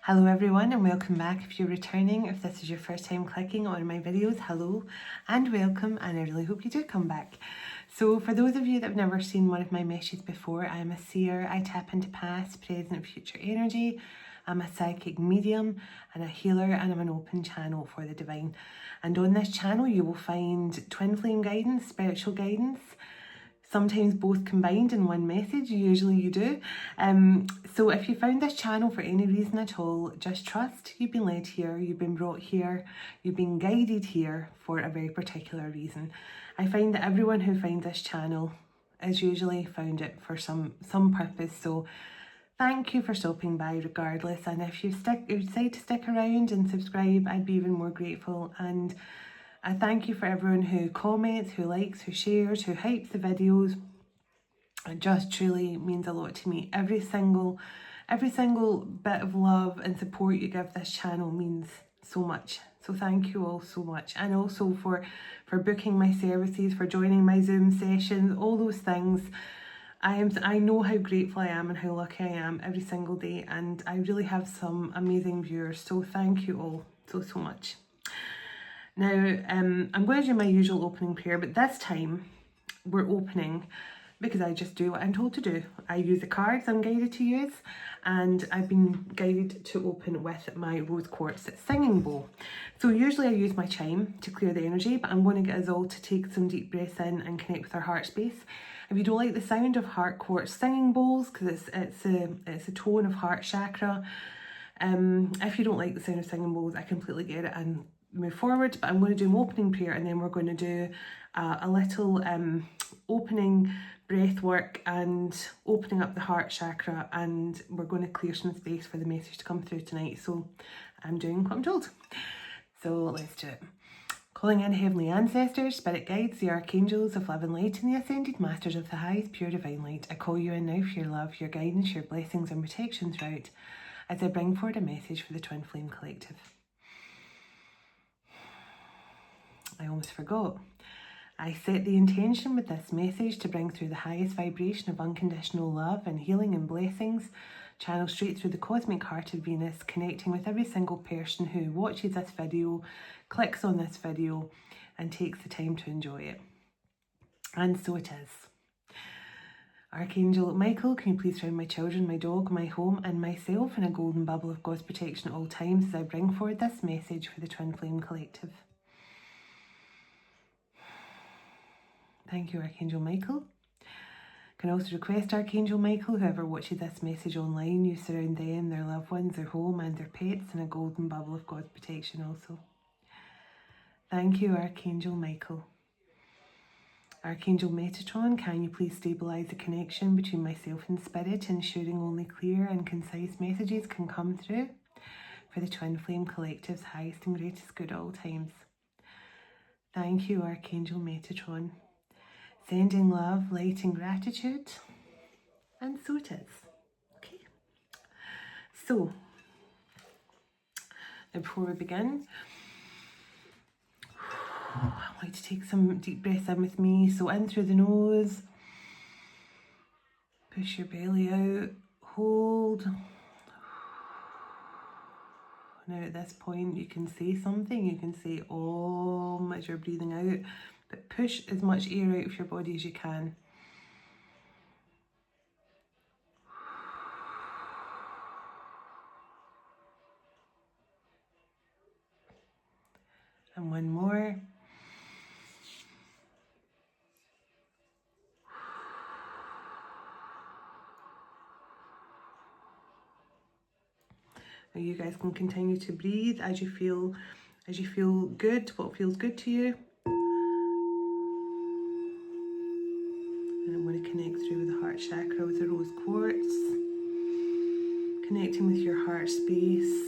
Hello everyone and welcome back. If you're returning, if this is your first time clicking on my videos, hello and welcome, and I really hope you do come back. So for those of you that have never seen one of my messages before, I am a seer. I tap into past, present, future energy. I'm a psychic medium and a healer, and I'm an open channel for the divine. And on this channel you will find twin flame guidance, spiritual guidance, sometimes both combined in one message, usually you do. So if you found this channel for any reason at all, just trust you've been led here, you've been brought here, you've been guided here for a very particular reason. I find that everyone who finds this channel is usually found it for some purpose, so thank you for stopping by regardless. And if you decide to stick around and subscribe, I'd be even more grateful. And I thank you for everyone who comments, who likes, who shares, who hypes the videos. It just truly means a lot to me. Every single bit of love and support you give this channel means so much. So thank you all so much. And also for booking my services, for joining my Zoom sessions, all those things. I know how grateful I am and how lucky I am every single day, and I really have some amazing viewers. So thank you all so much. Now, I'm going to do my usual opening prayer, but this time we're opening because I just do what I'm told to do. I use the cards I'm guided to use, and I've been guided to open with my rose quartz singing bowl. So usually I use my chime to clear the energy, but I'm going to get us all to take some deep breaths in and connect with our heart space. If you don't like the sound of heart quartz singing bowls, because it's a tone of heart chakra, if you don't like the sound of singing bowls, I completely get it and move forward. But I'm going to do an opening prayer, and then we're going to do a little opening breath work and opening up the heart chakra, and we're going to clear some space for the message to come through tonight. So I'm doing what I'm told. So let's do it. Calling in heavenly ancestors, spirit guides, the archangels of love and light, and the ascended masters of the highest pure divine light. I call you in now for your love, your guidance, your blessings and protection throughout, as I bring forward a message for the Twin Flame Collective. I almost forgot. I set the intention with this message to bring through the highest vibration of unconditional love and healing and blessings, channel straight through the cosmic heart of Venus, connecting with every single person who watches this video, clicks on this video, and takes the time to enjoy it. And so it is. Archangel Michael, can you please surround my children, my dog, my home, and myself in a golden bubble of God's protection at all times as I bring forward this message for the Twin Flame Collective. Thank you, Archangel Michael. Can also request Archangel Michael, whoever watches this message online, you surround them, their loved ones, their home, and their pets in a golden bubble of God's protection also. Thank you, Archangel Michael. Archangel Metatron, can you please stabilise the connection between myself and Spirit, ensuring only clear and concise messages can come through for the Twin Flame Collective's highest and greatest good at all times. Thank you, Archangel Metatron. Sending love, light and gratitude. And so it is. Okay. So, now before we begin, I'd like to take some deep breaths in with me. So in through the nose, push your belly out, hold. Now at this point you can say something, you can say Om as you're breathing out, but push as much air out of your body as you can. And one more. Now you guys can continue to breathe as you feel good, what feels good to you. And I'm going to connect through with the heart chakra with the rose quartz, connecting with your heart space.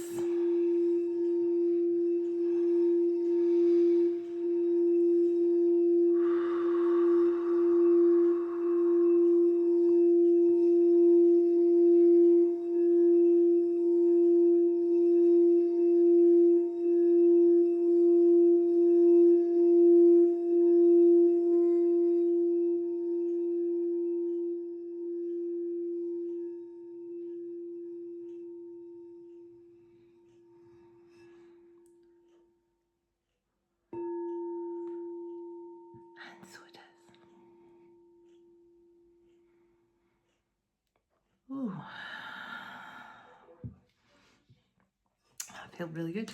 That felt really good.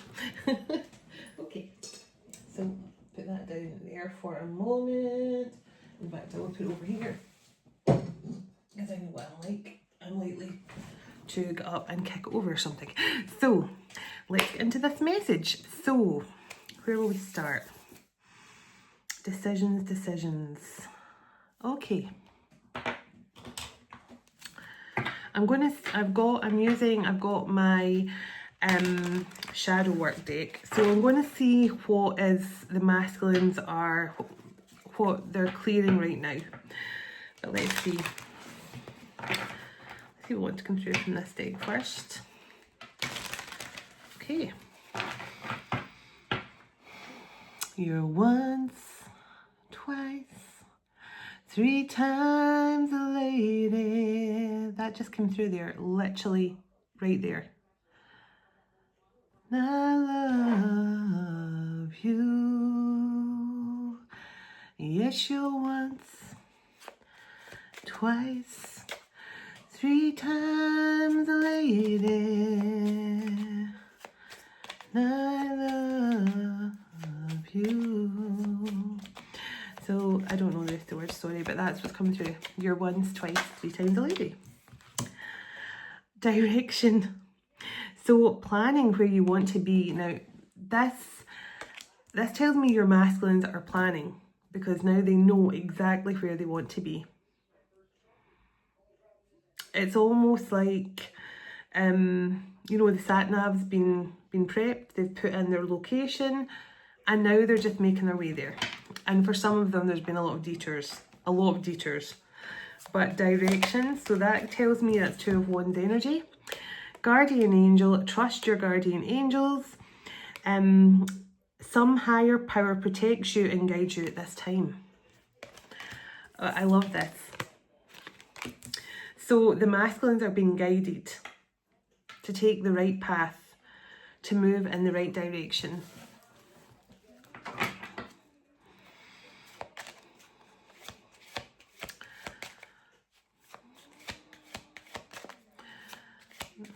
Okay, so put that down there for a moment. In fact, I will put it over here because I know what I'm like. I'm likely to get up and kick it over or something. So let's get into this message. So where will we start? Decisions. Okay. I've got my shadow work deck. So I'm going to see what the masculines are, what they're clearing right now. But let's see. Let's see what wants to come through from this deck first. Okay. You're once, twice, 3 times a lady. That just came through there, literally right there. I love you. Yes, you're once, twice, 3 times a lady. I love you. So I don't know the rest of the words, sorry, but that's what's coming through. You're once, twice, 3 times a lady. Direction. So planning where you want to be. Now this tells me your masculines are planning, because now they know exactly where they want to be. It's almost like the sat nav's been prepped, they've put in their location, and now they're just making their way there. And for some of them there's been a lot of detours. But direction, so that tells me that's 2 of Wands energy. Guardian angel, trust your guardian angels. Some higher power protects you and guides you at this time. I love this. So the masculines are being guided to take the right path, to move in the right direction.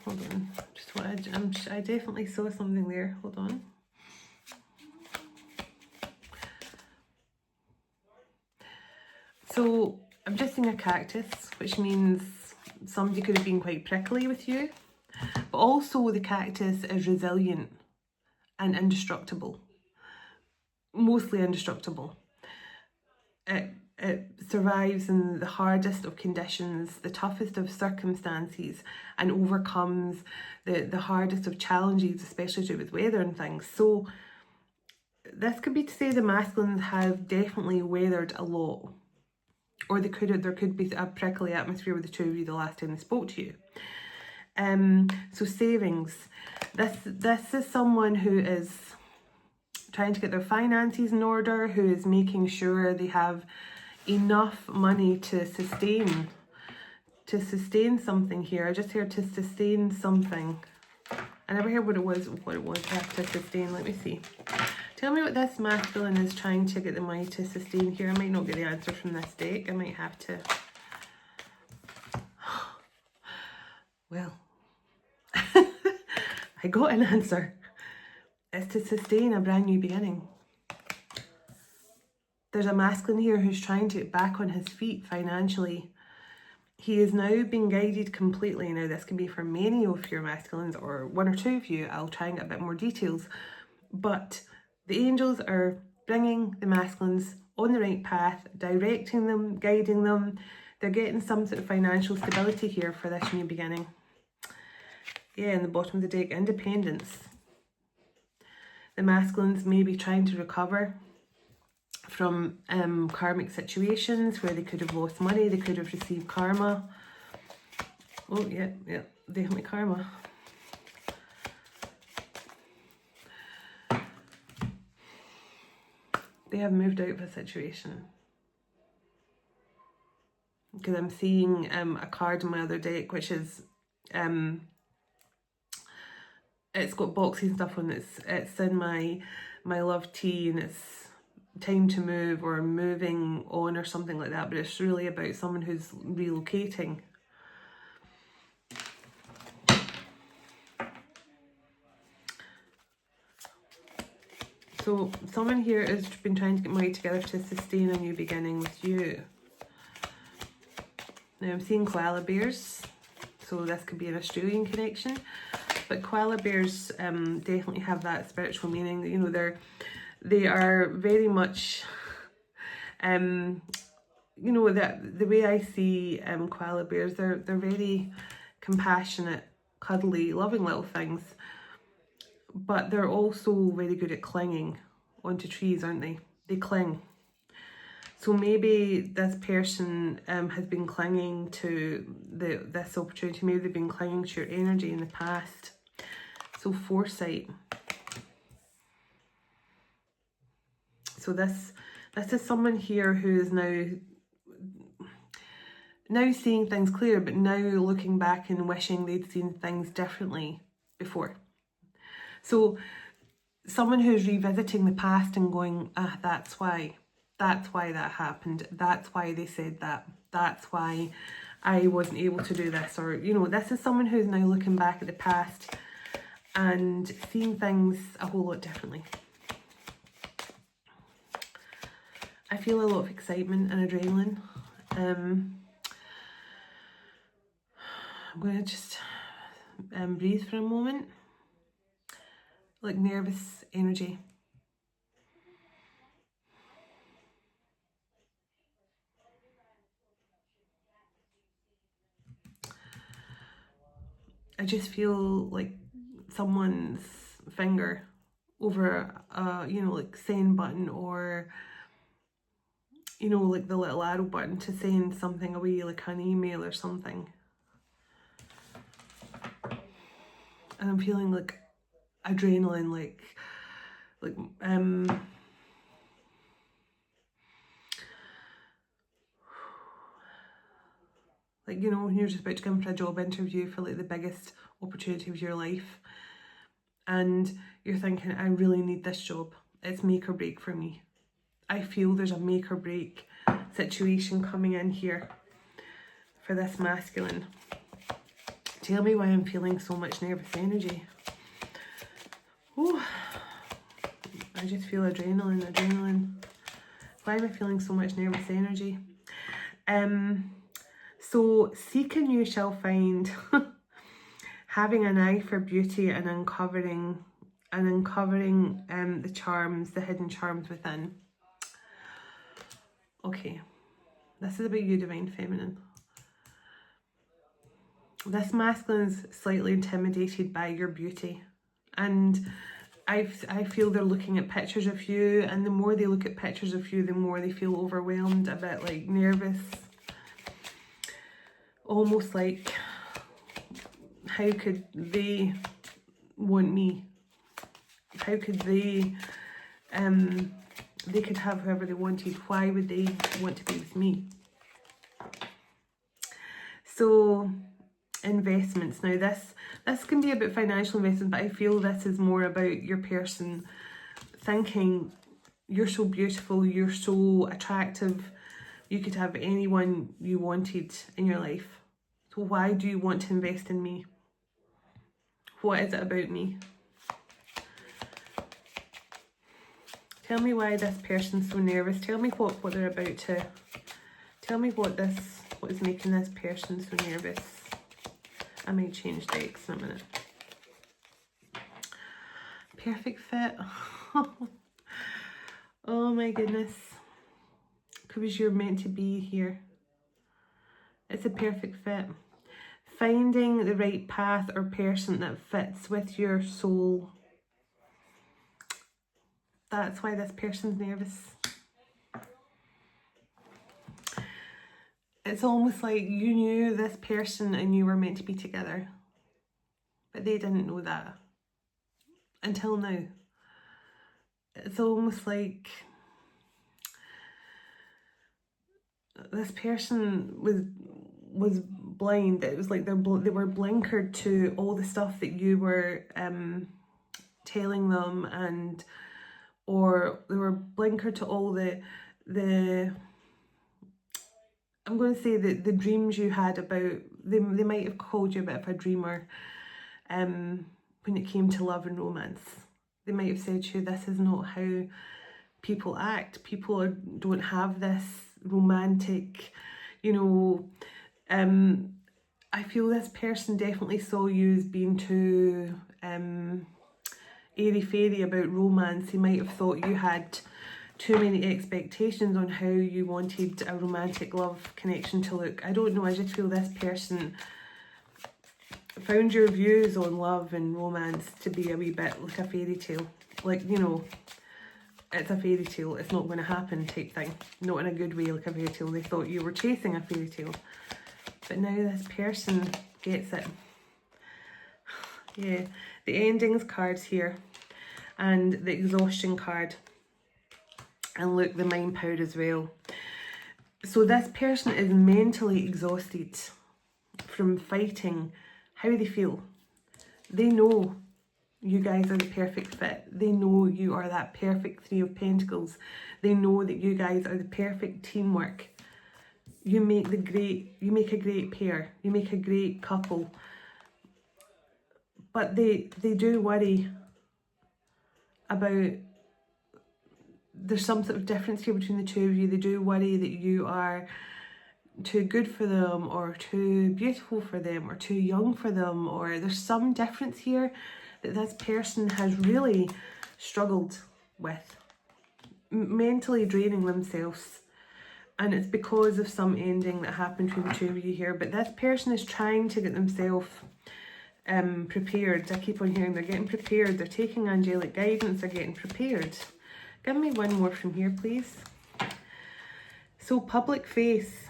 Hold on, I definitely saw something there. Hold on. So I'm just seeing a cactus, which means somebody could have been quite prickly with you. But also the cactus is resilient and indestructible. Mostly indestructible. It survives in the hardest of conditions, the toughest of circumstances, and overcomes the hardest of challenges, especially to do with weather and things. So this could be to say the masculines have definitely weathered a lot. Or there could be a prickly atmosphere with the 2 of you the last time they spoke to you. So savings. This is someone who is trying to get their finances in order, who is making sure they have enough money to sustain something here. I just heard to sustain something. I never heard what it was to sustain. Let me see. Tell me what this masculine is trying to get the money to sustain here. I might not get the answer from this deck. I might have to. Well, I got an answer. It's to sustain a brand new beginning. There's a masculine here who's trying to get back on his feet financially. He is now being guided completely. Now this can be for many of your masculines or 1 or 2 of you. I'll try and get a bit more details. But the angels are bringing the masculines on the right path, directing them, guiding them. They're getting some sort of financial stability here for this new beginning. Yeah, in the bottom of the deck, independence. The masculines may be trying to recover from karmic situations where they could have lost money, they could have received karma. Oh, yeah, definitely karma. They have moved out of a situation. Because I'm seeing a card in my other deck, which is it's got boxes and stuff on it. It's in my love tea, and it's time to move or moving on or something like that. But it's really about someone who's relocating. So someone here has been trying to get money together to sustain a new beginning with you. Now I'm seeing koala bears, so this could be an Australian connection, but koala bears definitely have that spiritual meaning. You know, they are very much, you know, that the way I see koala bears, they're very compassionate, cuddly, loving little things, but they're also very good at clinging onto trees, aren't they? They cling. So maybe this person has been clinging to this opportunity. Maybe they've been clinging to your energy in the past. So foresight. So this is someone here who is now seeing things clear, but now looking back and wishing they'd seen things differently before. So someone who's revisiting the past and going, that's why that happened, that's why they said that, that's why I wasn't able to do this, or, you know, this is someone who's now looking back at the past and seeing things a whole lot differently. I feel a lot of excitement and adrenaline. I'm going to just breathe for a moment, like nervous energy. I just feel like someone's finger over you know, like send button, or, you know, like the little arrow button to send something away, like an email or something. And I'm feeling like adrenaline, like like, you know, when you're just about to come for a job interview for like the biggest opportunity of your life, and you're thinking, I really need this job, it's make or break for me. I feel there's a make or break situation coming in here for this masculine. Tell me why I'm feeling so much nervous energy. Oh, I just feel adrenaline. Why am I feeling so much nervous energy? So seeking you shall find, having an eye for beauty and uncovering the charms, the hidden charms within. Okay, this is about you, Divine Feminine. This masculine is slightly intimidated by your beauty, and I feel they're looking at pictures of you, and the more they look at pictures of you, the more they feel overwhelmed, a bit like nervous, almost like, how could they want me? How could they could have whoever they wanted. Why would they want to be with me? So investments. Now this can be about financial investment, but I feel this is more about your person thinking, you're so beautiful, you're so attractive, you could have anyone you wanted in your life. So why do you want to invest in me? What is it about me? Tell me why this person's so nervous. Tell me what they're about to... Tell me what is making this person so nervous. I might change decks in a minute. Perfect fit. Oh my goodness. Because you're meant to be here. It's a perfect fit. Finding the right path or person that fits with your soul. That's why this person's nervous. It's almost like you knew this person and you were meant to be together, but they didn't know that until now. It's almost like this person was blind. It was like they were blinkered to all the stuff that you were telling them, and or they were blinkered to all the I'm going to say that the dreams you had about, they might have called you a bit of a dreamer when it came to love and romance. They might have said to you, this is not how people act. People don't have this romantic, you know, I feel this person definitely saw you as being too airy-fairy about romance. They might have thought you had too many expectations on how you wanted a romantic love connection to look. I don't know, I just feel this person found your views on love and romance to be a wee bit like a fairy tale. Like, you know, it's a fairy tale, it's not going to happen type thing. Not in a good way, like a fairy tale. They thought you were chasing a fairy tale. But now this person gets it. Yeah, the endings cards here and the exhaustion card. And look, the mind power as well. So this person is mentally exhausted from fighting how they feel. They know you guys are the perfect fit. They know you are that perfect Three of Pentacles. They know that you guys are the perfect teamwork. You make a great pair. You make a great couple. But they do worry about, there's some sort of difference here between the two of you. They do worry that you are too good for them, or too beautiful for them, or too young for them, or there's some difference here that this person has really struggled with, mentally draining themselves. And it's because of some ending that happened between the two of you here. But this person is trying to get themselves prepared. I keep on hearing they're getting prepared. They're taking angelic guidance. They're getting prepared. Give me one more from here, please. So public face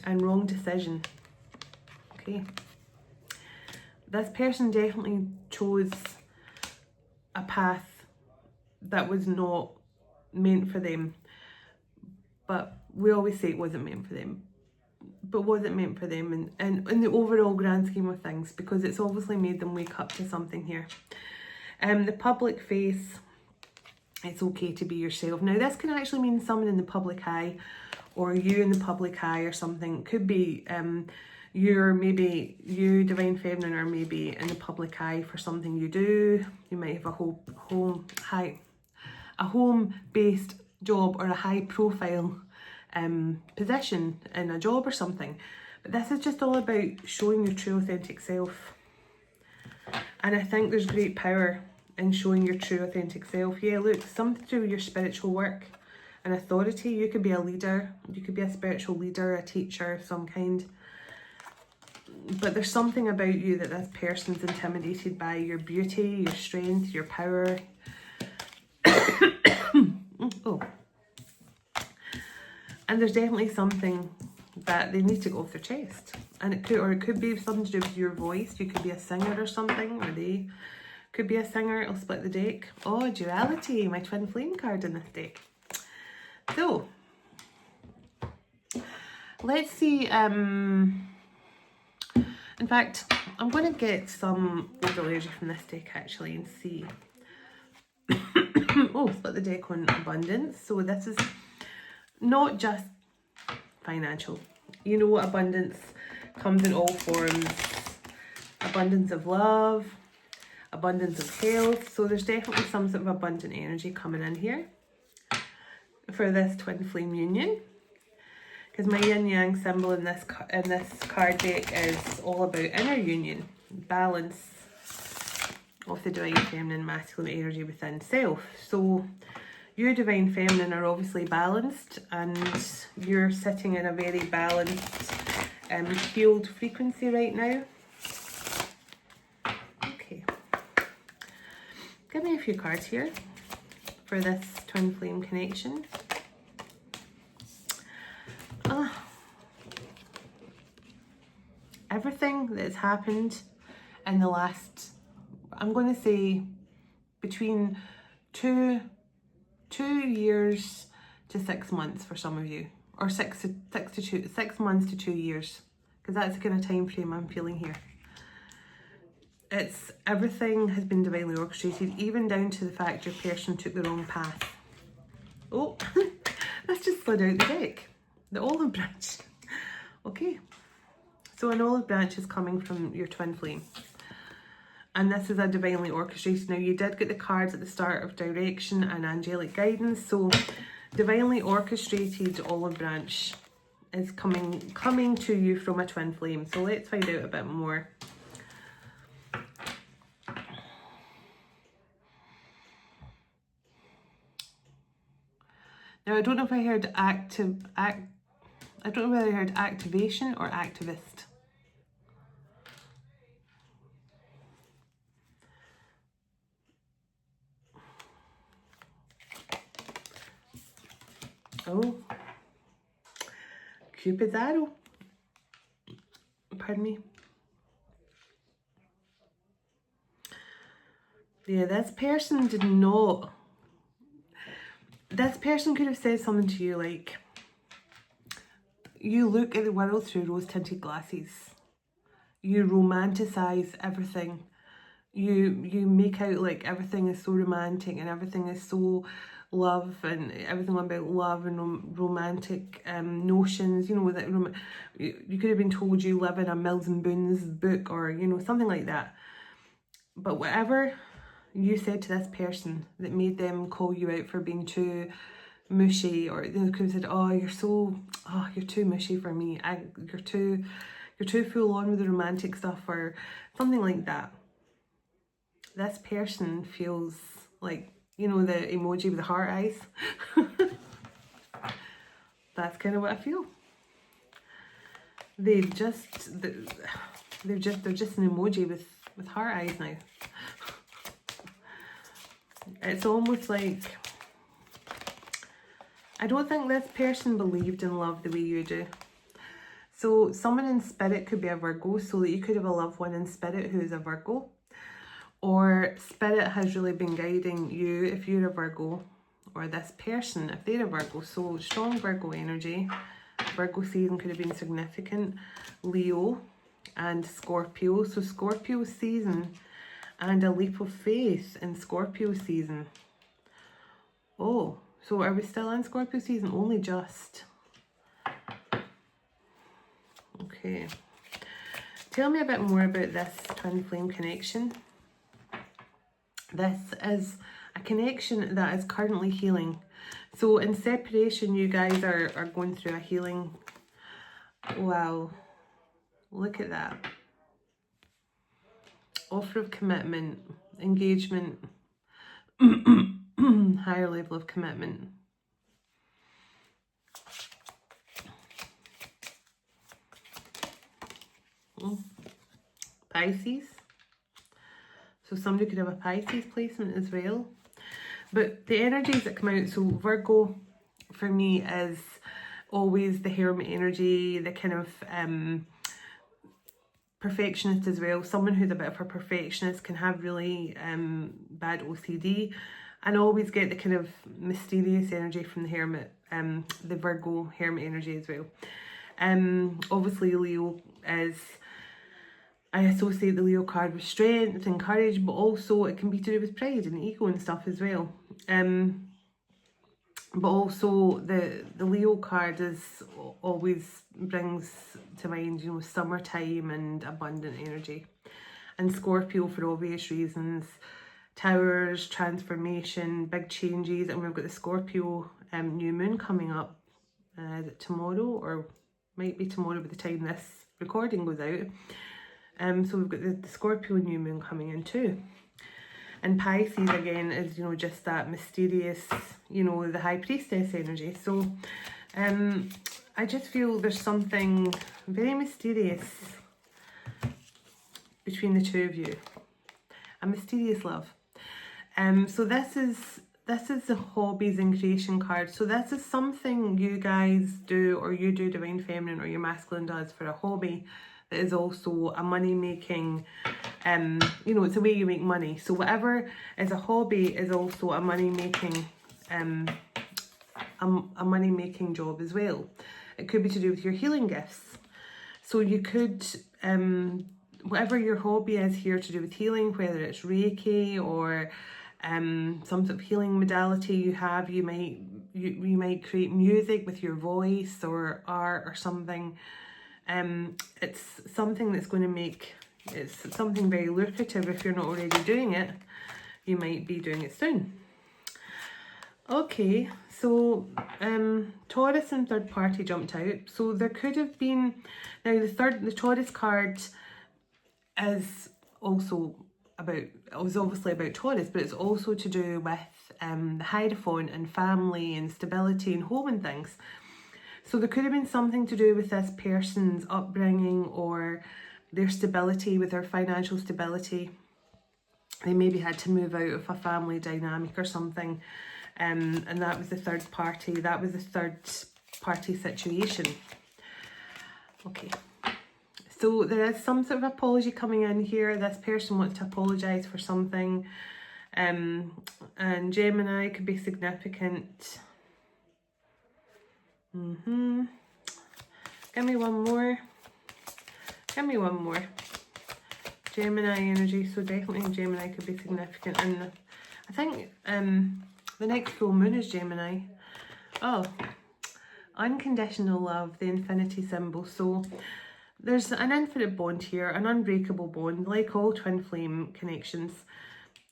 and wrong decision. Okay. This person definitely chose a path that was not meant for them. But we always say it wasn't meant for them. But was it meant for them in the overall grand scheme of things? Because it's obviously made them wake up to something here. The public face, it's okay to be yourself. Now this can actually mean someone in the public eye, or you in the public eye or something. It could be maybe you, Divine Feminine, are maybe in the public eye for something you do. You might have a home-based job or a high-profile position in a job or something. But this is just all about showing your true authentic self. And I think there's great power in showing your true authentic self. Yeah, look, something to do with your spiritual work and authority. You could be a leader, you could be a spiritual leader, a teacher of some kind. But there's something about you that this person's intimidated by. Your beauty, your strength, your power. Oh. And there's definitely something that they need to go off their chest. And it could be something to do with your voice. You could be a singer or something, or they could be a singer. I'll split the deck. Oh, duality, my twin flame card in this deck. So, let's see. In fact, I'm going to get some energy from this deck actually and see. Oh, split the deck on abundance. So this is not just financial. You know, abundance comes in all forms. Abundance of love, abundance of health. So there's definitely some sort of abundant energy coming in here for this twin flame union. Because my yin yang symbol in this card deck is all about inner union, balance of the divine feminine masculine energy within self. So you, divine feminine, are obviously balanced, and you're sitting in a very balanced healed frequency right now. Okay, give me a few cards here for this twin flame connection. Everything that's happened in the last, I'm going to say, between 2 years to 6 months for some of you, or 6 months to 2 years, because that's the kind of time frame I'm feeling here. It's everything has been divinely orchestrated, even down to the fact your person took the wrong path. Oh, that's just slid out the deck. The olive branch. Okay. So an olive branch is coming from your twin flame. And this is a divinely orchestrated. Now, you did get the cards at the start of direction and angelic guidance. So divinely orchestrated olive branch is coming to you from a twin flame. So let's find out a bit more. Now, I don't know if I heard I don't know whether I heard activation or activist. Oh, Cupid's arrow. Pardon me. Yeah, this person did not. This person could have said something to you like, you look at the world through rose-tinted glasses. You romanticize everything. You make out like everything is so romantic and everything is so love and everything about love and romantic notions. You know, that you could have been told you live in a Mills and Boons book, or you know, something like that. But whatever you said to this person that made them call you out for being too mushy, or they could have said, oh, you're too mushy for me, you're too full on with the romantic stuff, or something like that. This person feels like, you know, the emoji with the heart eyes. That's kind of what I feel. They're just an emoji with heart eyes now. It's almost like, I don't think this person believed in love the way you do. So someone in spirit could be a Virgo, so that you could have a loved one in spirit who is a Virgo. Or spirit has really been guiding you if you're a Virgo, or this person if they're a Virgo. So strong Virgo energy. Virgo season could have been significant. Leo and Scorpio. So Scorpio season and a leap of faith in Scorpio season. Oh, so are we still in Scorpio season? Only just. Okay. Tell me a bit more about this twin flame connection. This is a connection that is currently healing. So in separation, you guys are going through a healing. Wow. Look at that. Offer of commitment, engagement, higher level of commitment. Pisces. So somebody could have a Pisces placement as well. But the energies that come out, so Virgo for me is always the hermit energy, the kind of perfectionist as well. Someone who's a bit of a perfectionist can have really bad OCD, and always get the kind of mysterious energy from the hermit, the Virgo hermit energy as well. Obviously Leo is, I associate the Leo card with strength and courage, but also it can be to do with pride and ego and stuff as well. But also the Leo card is always brings to mind, you know, summertime and abundant energy. And Scorpio, for obvious reasons, towers, transformation, big changes. And we've got the Scorpio new moon coming up. Is it tomorrow, or might be tomorrow by the time this recording goes out. So we've got the Scorpio new moon coming in too. And Pisces again is, you know, just that mysterious, you know, the high priestess energy. So I just feel there's something very mysterious between the two of you. A mysterious love. So this is the hobbies and creation card. So this is something you guys do, or you do, Divine Feminine, or your masculine does for a hobby. That is also a money making, you know, it's a way you make money. So whatever is a hobby is also a money making, a money making job as well. It could be to do with your healing gifts. So you could, whatever your hobby is here to do with healing, whether it's Reiki or some sort of healing modality you have, you might create music with your voice or art or something. It's something that's going to make It's something very lucrative. If you're not already doing it, you might be doing it soon. Okay, so Taurus and third party jumped out. So there could have been, now the Taurus card is also about, it was obviously about Taurus, but it's also to do with the Hierophant and family and stability and home and things. So there could have been something to do with this person's upbringing or their stability, with their financial stability. They maybe had to move out of a family dynamic or something. And that was the third party. That was the third party situation. Okay. So there is some sort of apology coming in here. This person wants to apologise for something. And Gemini could be significant. Give me one more. Give me one more. Gemini energy. So definitely Gemini could be significant. And I think the next full moon is Gemini. Oh, unconditional love, the infinity symbol. So there's an infinite bond here, an unbreakable bond, like all twin flame connections.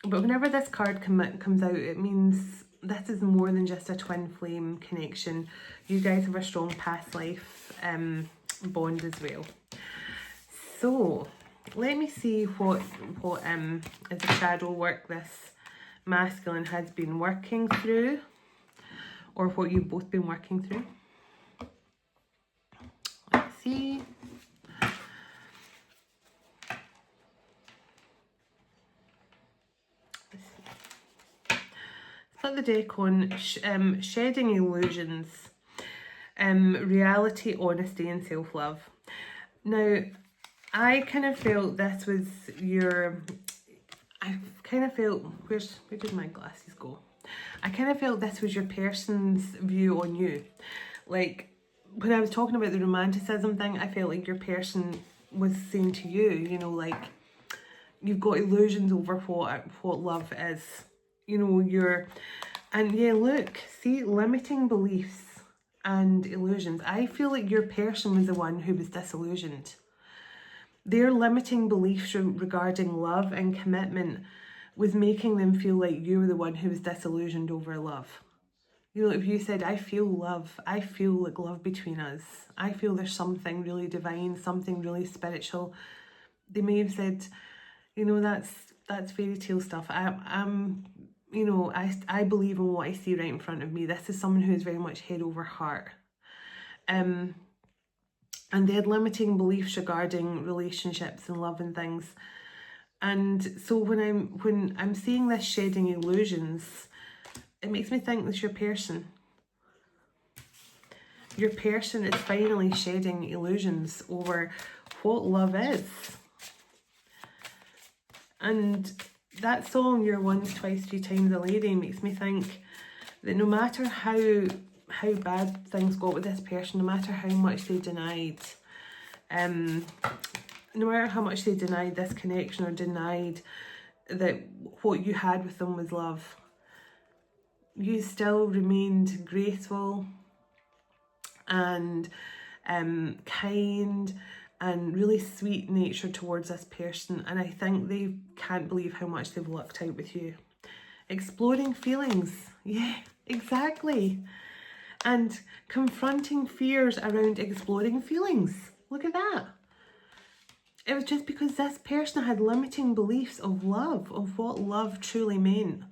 But whenever this card comes out, it means this is more than just a twin flame connection. You guys have a strong past life bond as well. So let me see what is the shadow work this masculine has been working through, or what you've both been working through. Let's see. Put the deck on shedding illusions, reality, honesty and self-love. Now, I kind of felt this was your, I kind of felt, where did my glasses go? I kind of felt this was your person's view on you. Like, when I was talking about the romanticism thing, I felt like your person was saying to you, you know, like, you've got illusions over what love is. You know, and yeah, look, see, limiting beliefs and illusions. I feel like your person was the one who was disillusioned. Their limiting beliefs regarding love and commitment was making them feel like you were the one who was disillusioned over love. You know, if you said, I feel love, I feel like love between us, I feel there's something really divine, something really spiritual, they may have said, you know, that's fairy tale stuff. You know, I believe in what I see right in front of me. This is someone who is very much head over heart. And they had limiting beliefs regarding relationships and love and things. And so when I'm seeing this shedding illusions, it makes me think that's your person. Your person is finally shedding illusions over what love is. And that song, You're Once, Twice, Three Times a Lady, makes me think that no matter how bad things got with this person, no matter how much they denied, no matter how much they denied this connection or denied that what you had with them was love, you still remained graceful and kind and really sweet nature towards this person. And I think they can't believe how much they've lucked out with you. Exploring feelings, yeah, exactly. And confronting fears around exploring feelings. Look at that. It was just because this person had limiting beliefs of love, of what love truly meant.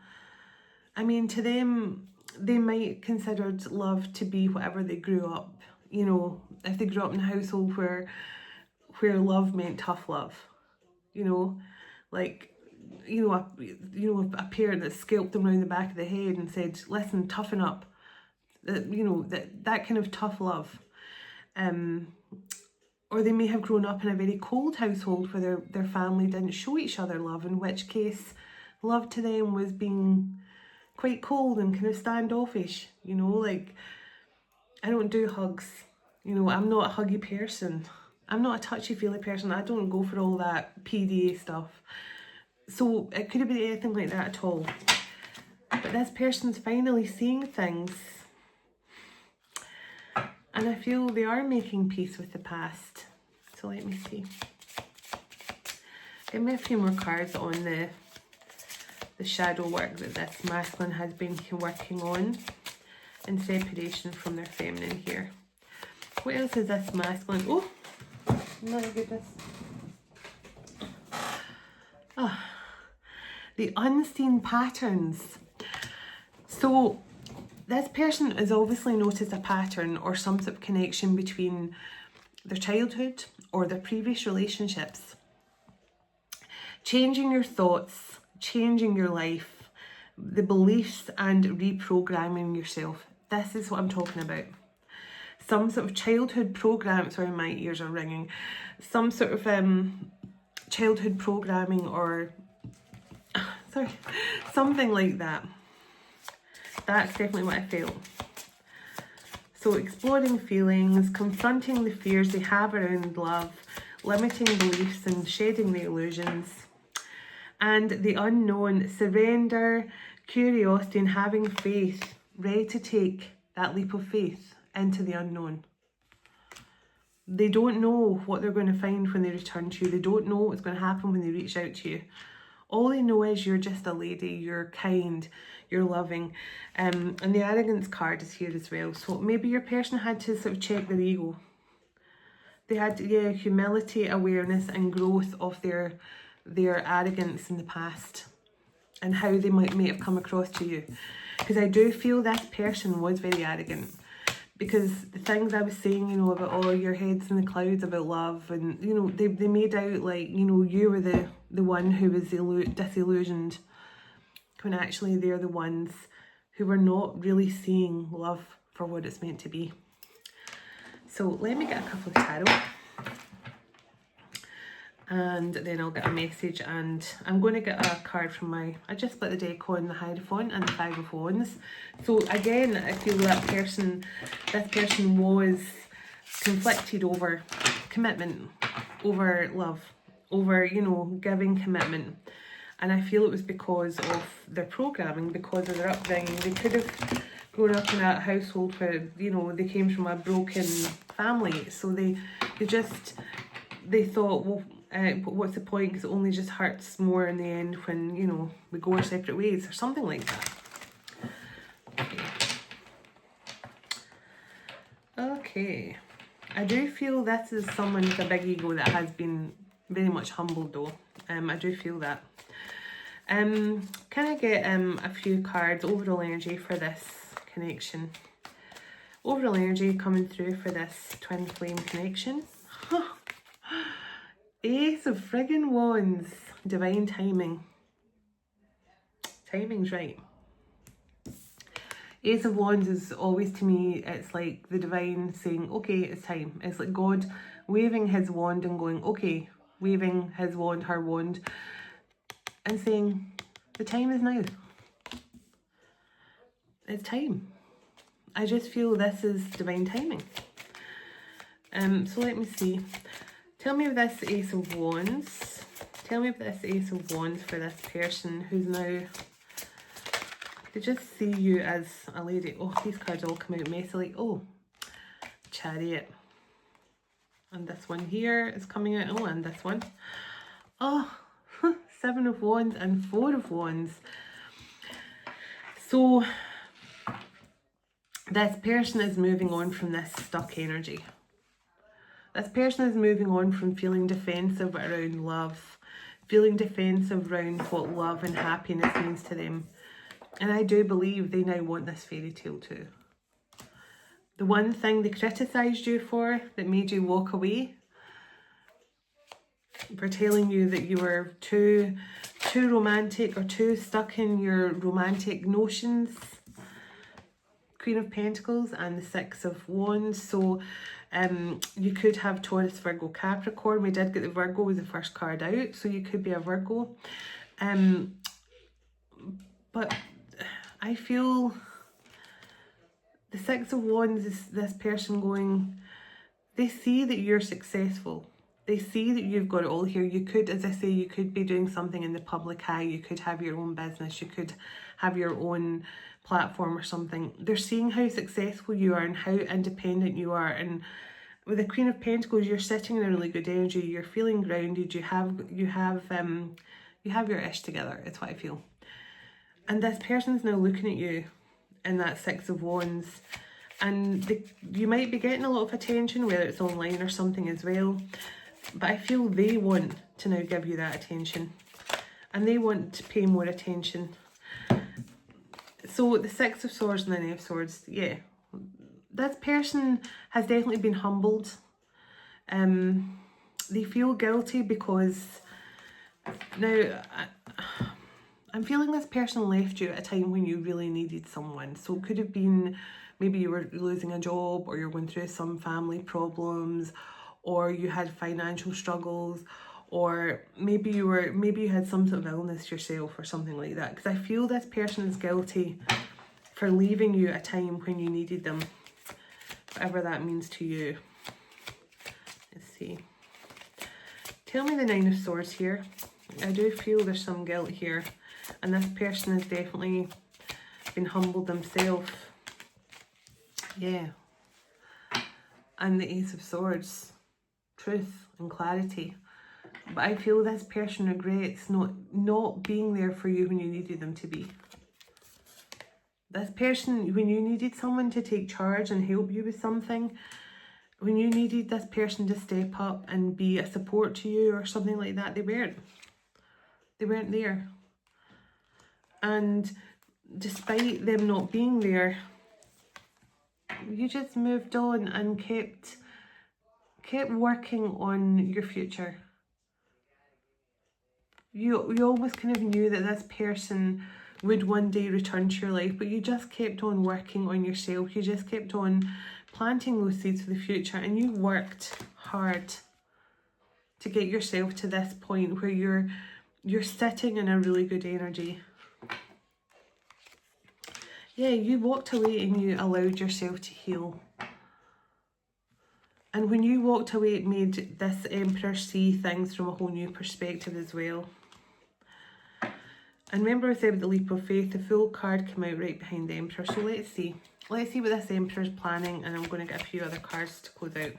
I mean, to them, they might considered love to be whatever they grew up, you know, if they grew up in a household where love meant tough love, you know, like, a parent that scalped them around the back of the head and said, listen, toughen up, you know, that kind of tough love. Or they may have grown up in a very cold household where their family didn't show each other love, in which case love to them was being quite cold and kind of standoffish, you know, like, I don't do hugs, you know, I'm not a huggy person. I'm not a touchy-feely person. I don't go for all that PDA stuff. So it could have been anything like that at all. But this person's finally seeing things. And I feel they are making peace with the past. So let me see. Give me a few more cards on the shadow work that this masculine has been working on in separation from their feminine here. What else is this masculine? Oh, my goodness. Oh, the unseen patterns. So this person has obviously noticed a pattern or some sort of connection between their childhood or their previous relationships. Changing your thoughts, changing your life, the beliefs and reprogramming yourself. This is what I'm talking about. Some sort of childhood program, sorry, my ears are ringing. Some sort of childhood programming or, sorry, something like that. That's definitely what I felt. So exploring feelings, confronting the fears they have around love, limiting beliefs and shedding the illusions. And the unknown, surrender, curiosity and having faith, ready to take that leap of faith into the unknown. They don't know what they're going to find when they return to you. They don't know what's going to happen when they reach out to you. All they know is you're just a lady, you're kind, you're loving. And the arrogance card is here as well. So maybe your person had to sort of check their ego. They had, humility, awareness and growth of their arrogance in the past and how they may have come across to you. Because I do feel this person was very arrogant. Because the things I was saying, about, oh, your head's in the clouds about love, and, they made out like, you were the one who was disillusioned, when actually they're the ones who were not really seeing love for what it's meant to be. So let me get a couple of tarot. And then I'll get a message, and I'm going to get a card from I just split the deck on the Hierophant and the Five of Wands. So again, I feel this person was conflicted over commitment, over love, over, giving commitment. And I feel it was because of their programming, because of their upbringing. They could have grown up in a household where, they came from a broken family. So they thought, well, but what's the point, because it only just hurts more in the end when, we go our separate ways or something like that. Okay. I do feel this is someone with a big ego that has been very much humbled though. I do feel that. Can I get a few cards, overall energy for this connection? Overall energy coming through for this twin flame connection. Ace of friggin' Wands, divine timing. Timing's right. Ace of Wands is always, to me, it's like the divine saying, okay, it's time. It's like God waving his wand and going, okay, waving his wand, her wand, and saying, the time is now. It's time. I just feel this is divine timing. So let me see. Tell me if this Ace of Wands, tell me if this Ace of Wands for this person who's now, they just see you as a lady. Oh, these cards all come out messily. Oh, Chariot. And this one here is coming out. Oh, and this one. Oh, Seven of Wands and Four of Wands. So, this person is moving on from this stuck energy. This person is moving on from feeling defensive around love, feeling defensive around what love and happiness means to them. And I do believe they now want this fairy tale too. The one thing they criticised you for that made you walk away, for telling you that you were too romantic or too stuck in your romantic notions. Queen of Pentacles and the Six of Wands. So you could have Taurus, Virgo, Capricorn. We did get the Virgo was the first card out, so you could be a Virgo. But I feel the Six of Wands is this person going, they see that you're successful. They see that you've got it all here. You could, as I say, you could be doing something in the public eye. You could have your own business. You could have your own platform or something. They're seeing how successful you are and how independent you are and with the Queen of Pentacles, you're sitting in a really good energy. You're feeling grounded. You have your ish together. It's what I feel. And this person's now looking at you in that Six of Wands, and you might be getting a lot of attention, whether it's online or something as well. But I feel they want to now give you that attention, and they want to pay more attention. So the Six of Swords and the Knight of Swords, yeah. This person has definitely been humbled. They feel guilty because now I'm feeling this person left you at a time when you really needed someone. So it could have been maybe you were losing a job, or you're going through some family problems, or you had financial struggles, or maybe you had some sort of illness yourself or something like that. Because I feel this person is guilty for leaving you at a time when you needed them, whatever that means to you. Let's see. Tell me the Nine of Swords here. I do feel there's some guilt here, and this person has definitely been humbled themselves. Yeah. And the Ace of Swords. Truth and clarity. But I feel this person regrets not being there for you when you needed them to be. This person, when you needed someone to take charge and help you with something, when you needed this person to step up and be a support to you or something like that, they weren't. They weren't there. And despite them not being there, you just moved on and kept working on your future. You almost kind of knew that this person would one day return to your life, but you just kept on working on yourself. You just kept on planting those seeds for the future, and you worked hard to get yourself to this point where you're sitting in a really good energy. Yeah, you walked away and you allowed yourself to heal. And when you walked away, it made this Emperor see things from a whole new perspective as well. And remember I said with the leap of faith, the Fool card came out right behind the Emperor. So let's see. Let's see what this Emperor's planning, and I'm going to get a few other cards to close out.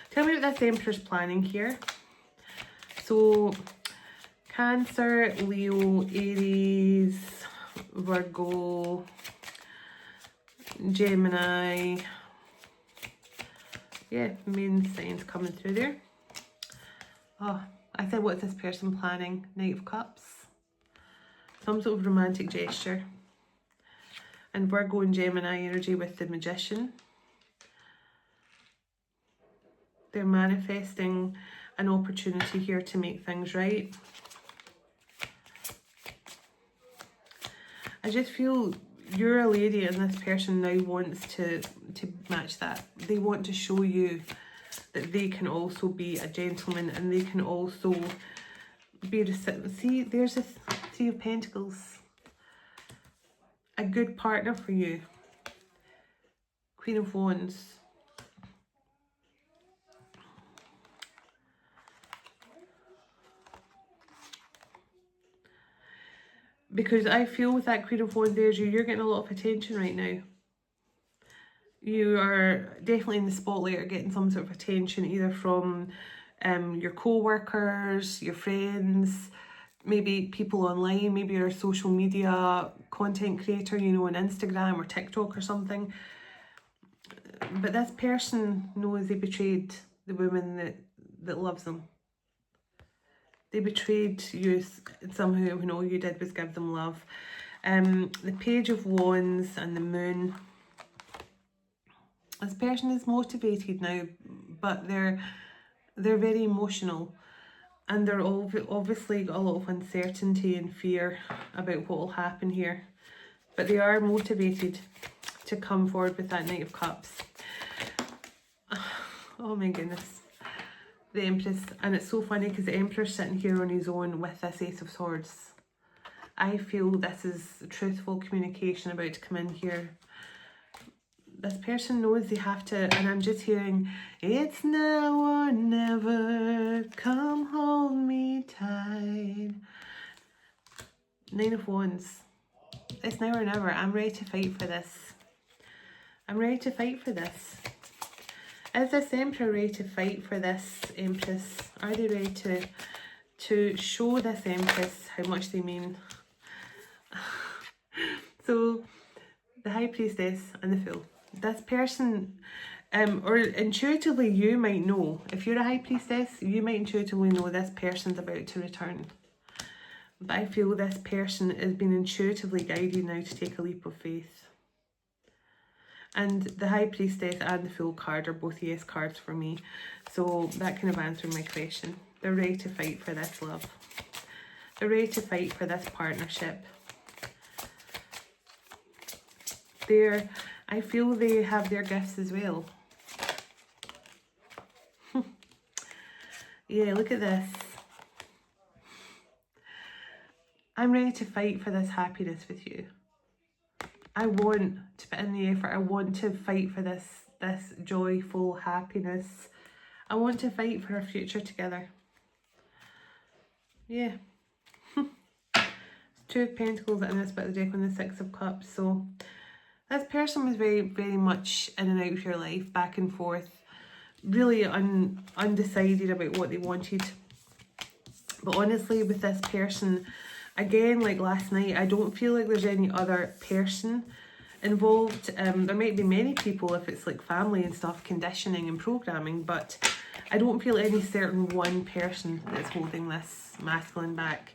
Tell me what this Emperor's planning here. So, Cancer, Leo, Aries, Virgo, Gemini. Yeah, main signs coming through there. Oh, I said, what's this person planning? Knight of Cups. Some sort of romantic gesture. And Virgo and Gemini energy with the Magician. They're manifesting an opportunity here to make things right. I just feel you're a lady and this person now wants to match that. They want to show you that they can also be a gentleman, and they can also be see, there's a Three of Pentacles. A good partner for you. Queen of Wands. Because I feel with that Queen of Wands there's you're getting a lot of attention right now. You are definitely in the spotlight or getting some sort of attention, either from your co-workers, your friends, maybe people online, maybe you're a social media content creator, you know, on Instagram or TikTok or something. But this person knows they betrayed the woman that loves them. They betrayed you somehow when all you did was give them love. The Page of Wands and the Moon. This person is motivated now, but they're very emotional, and they're obviously got a lot of uncertainty and fear about what will happen here. But they are motivated to come forward with that Knight of Cups. Oh my goodness. The Empress, and it's so funny because the Emperor's sitting here on his own with this Ace of Swords. I feel this is truthful communication about to come in here. This person knows they have to, and I'm just hearing, it's now or never, come hold me tight. Nine of Wands. It's now or never. I'm ready to fight for this. I'm ready to fight for this. Is this Emperor ready to fight for this Empress? Are they ready to show this Empress how much they mean? So, the High Priestess and the Fool. This person, or intuitively you might know, if you're a High Priestess, you might intuitively know this person's about to return. But I feel this person is being intuitively guided now to take a leap of faith. And the High Priestess and the Fool card are both yes cards for me. So that kind of answered my question. They're ready to fight for this love. They're ready to fight for this partnership. I feel they have their gifts as well. Yeah, look at this. I'm ready to fight for this happiness with you. I want to put in the effort. I want to fight for this joyful happiness. I want to fight for our future together. Yeah. Two of Pentacles in this bit of the deck on the Six of Cups. So this person was very, very much in and out of your life, back and forth. Really undecided about what they wanted. But honestly, with this person, again, like last night, I don't feel like there's any other person involved. There might be many people if it's like family and stuff, conditioning and programming, but I don't feel any certain one person that's holding this masculine back.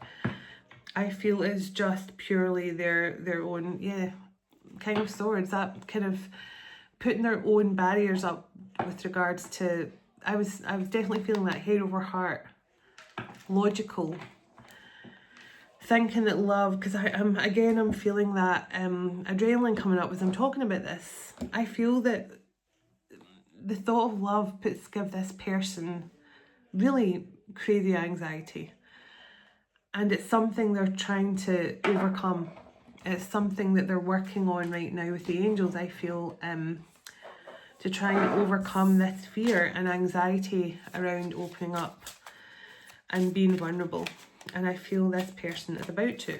I feel it's just purely their own, yeah, King of Swords, that kind of putting their own barriers up with regards to, I was definitely feeling that head over heart, logical, thinking that love, because I'm feeling that adrenaline coming up as I'm talking about this. I feel that the thought of love give this person really crazy anxiety, and it's something they're trying to overcome. It's something that they're working on right now with the angels, I feel, to try and overcome this fear and anxiety around opening up and being vulnerable. And I feel this person is about to.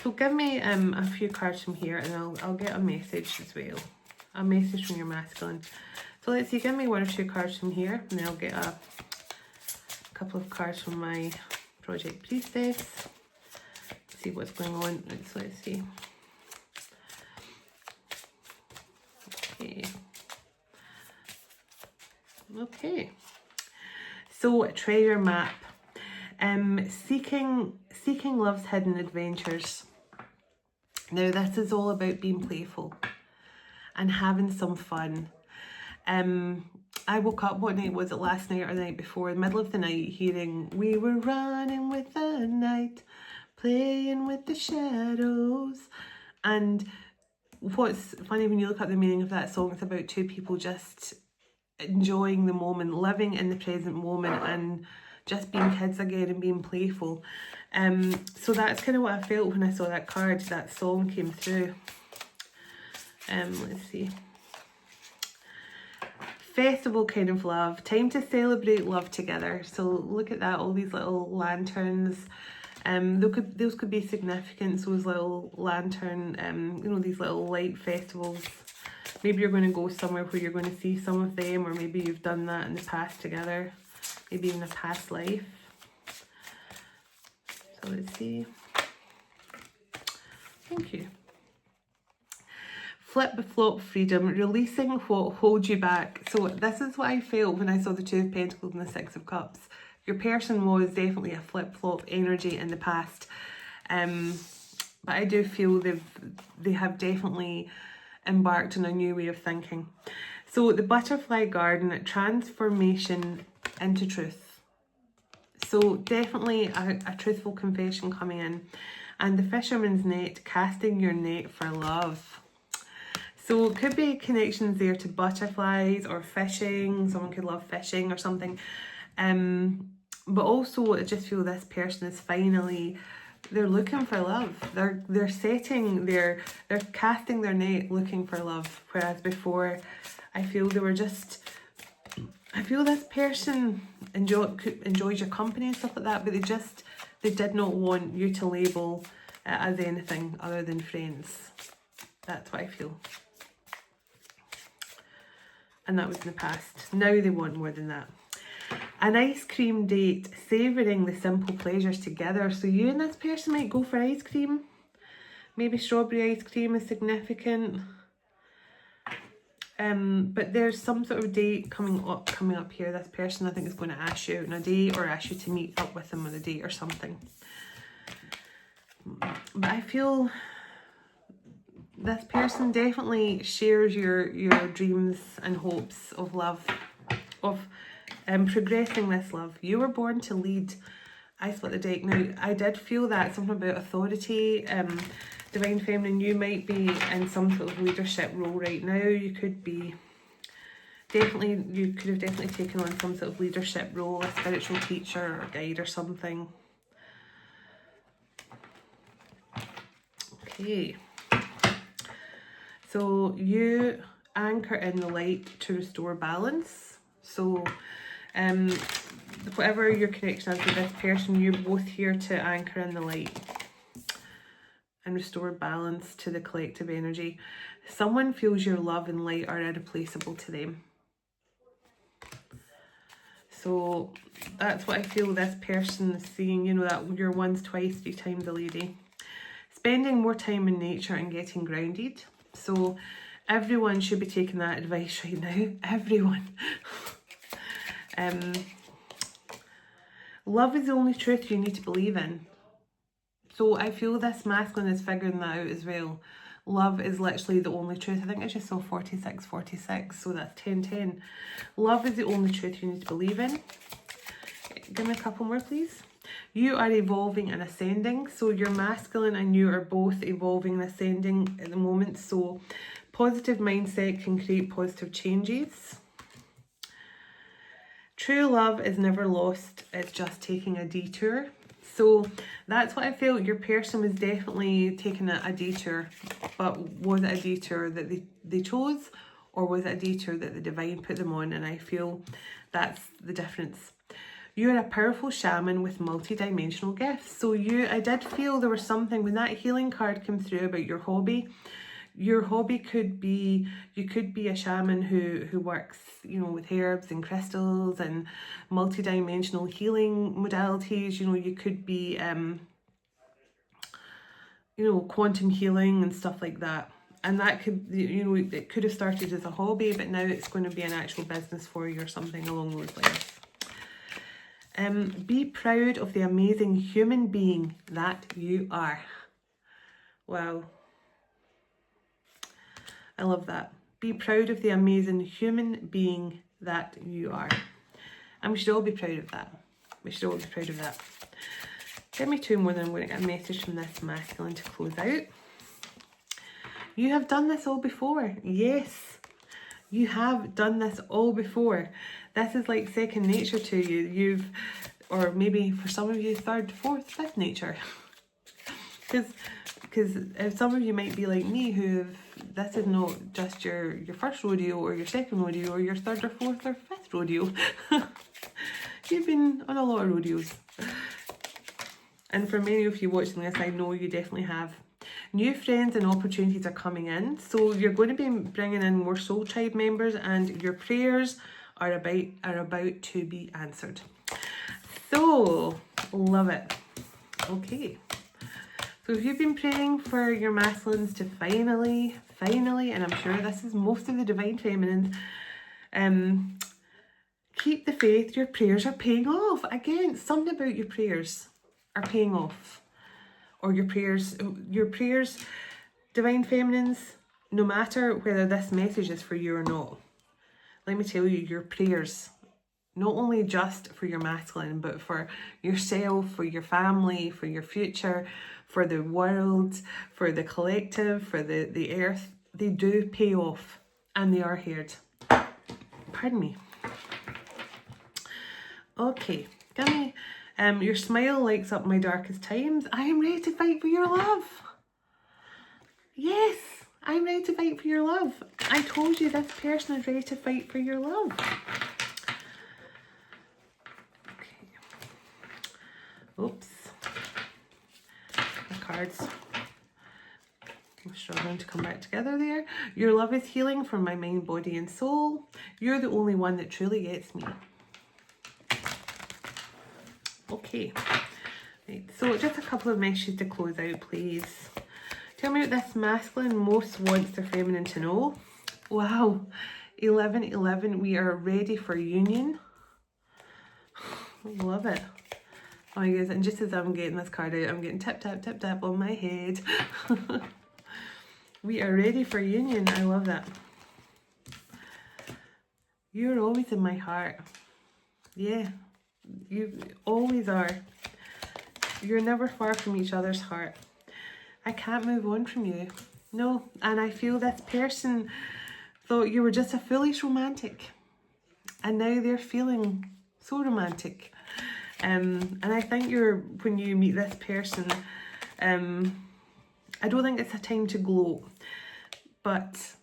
So give me a few cards from here, and I'll get a message as well. A message from your masculine. So let's see, give me one or two cards from here, and then I'll get a couple of cards from my Project Priestess. See what's going on. Let's see. Okay. So treasure map. Seeking love's hidden adventures. Now this is all about being playful and having some fun. I woke up, what night was it, last night or the night before, in the middle of the night, hearing "We were running with the night, playing with the shadows." And what's funny, when you look at the meaning of that song, it's about two people just enjoying the moment, living in the present moment, and just being kids again and being playful. So that's kind of what I felt when I saw that card, that song came through. Let's see. Festival kind of love, time to celebrate love together. So look at that, all these little lanterns. Those could be significant, those little lantern, you know, these little light festivals. Maybe you're going to go somewhere where you're going to see some of them, or maybe you've done that in the past together, maybe even a past life. So let's see. Thank you. Flip the flop, freedom, releasing what holds you back. So this is what I felt when I saw the Two of Pentacles and the Six of Cups. Your person was definitely a flip-flop energy in the past. But I do feel they have definitely embarked on a new way of thinking. So the Butterfly Garden, transformation into truth. So definitely a truthful confession coming in. And the Fisherman's Net, casting your net for love. So it could be connections there to butterflies or fishing. Someone could love fishing or something. But also I just feel this person is finally, they're looking for love. They're casting their net looking for love. Whereas before, I feel they were just, I feel this person enjoys your company and stuff like that, but they did not want you to label it as anything other than friends. That's what I feel. and that was in the past. Now they want more than that. An ice cream date, savouring the simple pleasures together. So you and this person might go for ice cream. Maybe strawberry ice cream is significant. But there's some sort of date coming up here. This person, I think, is going to ask you out on a date or ask you to meet up with them on a date or something. But I feel this person definitely shares your dreams and hopes of love, of progressing this love. You were born to lead. I split the deck. Now, I did feel that something about authority. Divine Feminine, you might be in some sort of leadership role right now. You could be definitely, you could have definitely taken on some sort of leadership role, a spiritual teacher or guide or something. Okay. So you anchor in the light to restore balance. So whatever your connection is with this person, you're both here to anchor in the light and restore balance to the collective energy. Someone feels your love and light are irreplaceable to them. So that's what I feel this person is seeing, you know, that you're once, twice, 3 times a lady. Spending more time in nature and getting grounded. So everyone should be taking that advice right now. Everyone. Love is the only truth you need to believe in. So I feel this masculine is figuring that out as well. Love is literally the only truth. I think I just saw 4646, so that's 1010. Love is the only truth you need to believe in. Give me a couple more, please. You are evolving and ascending. So your masculine and you are both evolving and ascending at the moment. So positive mindset can create positive changes. True love is never lost. It's just taking a detour. So that's what I feel. Your person was definitely taking a detour. But was it a detour that they chose? Or was it a detour that the divine put them on? And I feel that's the difference. You're a powerful shaman with multi-dimensional gifts. So I did feel there was something when that healing card came through about your hobby. Your hobby could be, you could be a shaman who works, you know, with herbs and crystals and multi-dimensional healing modalities. You know, you could be, you know, quantum healing and stuff like that. And that could, you know, it could have started as a hobby, but now it's going to be an actual business for you or something along those lines. Be proud of the amazing human being that you are. Wow. I love that. Be proud of the amazing human being that you are. And we should all be proud of that. We should all be proud of that. Give me 2 more, then I'm going to get a message from this masculine to close out. You have done this all before. Yes, you have done this all before. This is like second nature to you. Or maybe for some of you, 3rd, 4th, 5th nature. Because some of you might be like me, this is not just your first rodeo or your second rodeo or your 3rd or 4th or 5th rodeo. You've been on a lot of rodeos. And for many of you watching this, I know you definitely have. New friends and opportunities are coming in. So you're going to be bringing in more Soul Tribe members and your prayers are about to be answered. So, love it. Okay. So if you've been praying for your masculines to finally, and I'm sure this is most of the Divine Feminines, keep the faith, your prayers are paying off. Again, something about your prayers are paying off. Or your prayers, Divine Feminines, no matter whether this message is for you or not, let me tell you, your prayers, not only just for your masculine, but for yourself, for your family, for your future, for the world, for the collective, for the earth, they do pay off and they are heard. Pardon me. Okay, give me, your smile lights up my darkest times. I am ready to fight for your love. Yes, I'm ready to fight for your love. I told you this person is ready to fight for your love. Okay. Oops. The cards. I'm struggling to come back together there. Your love is healing for my mind, body and soul. You're the only one that truly gets me. Okay. Right, so just a couple of messages to close out, please. Tell me what this masculine most wants their feminine to know. Wow. 1111, we are ready for union. Love it. Oh my goodness, and just as I'm getting this card out, I'm getting tap, tap, tap, tap on my head. We are ready for union. I love that. You're always in my heart. Yeah, you always are. You're never far from each other's heart. I can't move on from you. No, and I feel this person thought you were just a foolish romantic. And now they're feeling so romantic. And I think when you meet this person, I don't think it's a time to gloat, but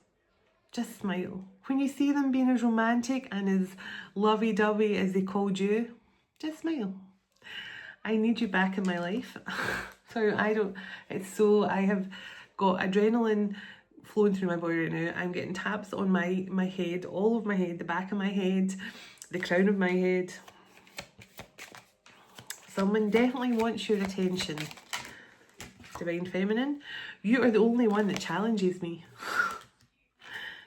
just smile. When you see them being as romantic and as lovey-dovey as they called you, just smile. I need you back in my life. So I have got adrenaline flowing through my body right now. I'm getting taps on my head, all of my head, the back of my head, the crown of my head. Someone definitely wants your attention. Divine Feminine, you are the only one that challenges me.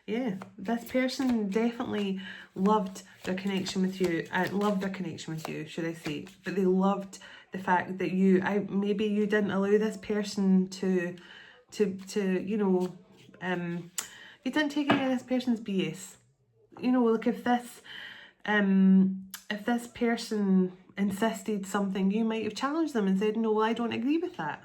Yeah, this person definitely loved their connection with you, should I say. But they loved the fact that maybe you didn't allow this person to you know, you didn't take any of this person's BS. You know, like if this person insisted something, you might have challenged them and said, no, well, I don't agree with that.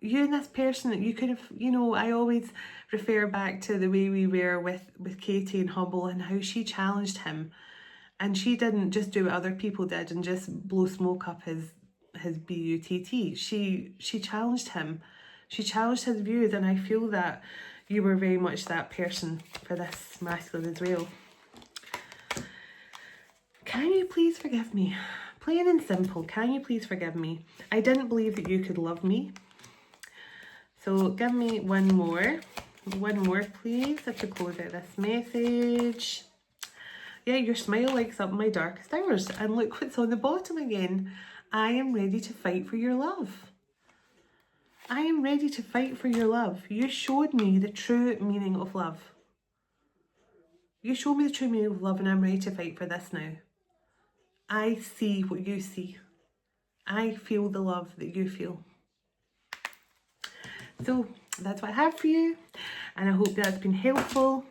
You and this person, you could have, you know, I always refer back to the way we were with Katie and Hubble and how she challenged him. And she didn't just do what other people did and just blow smoke up his BUTT. She challenged him. She challenged his views, and I feel that you were very much that person for this masculine as well. Can you please forgive me? Plain and simple, can you please forgive me? I didn't believe that you could love me. So give me one more please, to close out this message. Yeah, your smile lights up my darkest hours. And look what's on the bottom again. I am ready to fight for your love. I am ready to fight for your love. You showed me the true meaning of love. You showed me the true meaning of love, and I'm ready to fight for this now. I see what you see. I feel the love that you feel. So that's what I have for you, and I hope that's been helpful.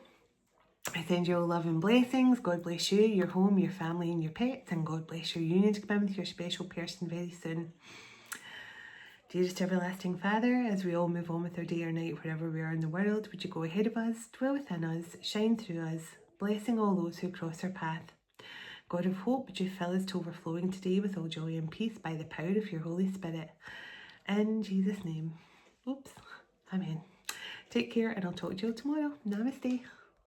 I send you all love and blessings. God bless you, your home, your family and your pets, and God bless your union to come in with your special person very soon. Dearest everlasting Father, as we all move on with our day or night wherever we are in the world, would you go ahead of us, dwell within us, shine through us, blessing all those who cross our path. God of hope, would you fill us to overflowing today with all joy and peace by the power of your Holy Spirit. In Jesus' name. Oops. Amen. Take care, and I'll talk to you all tomorrow. Namaste.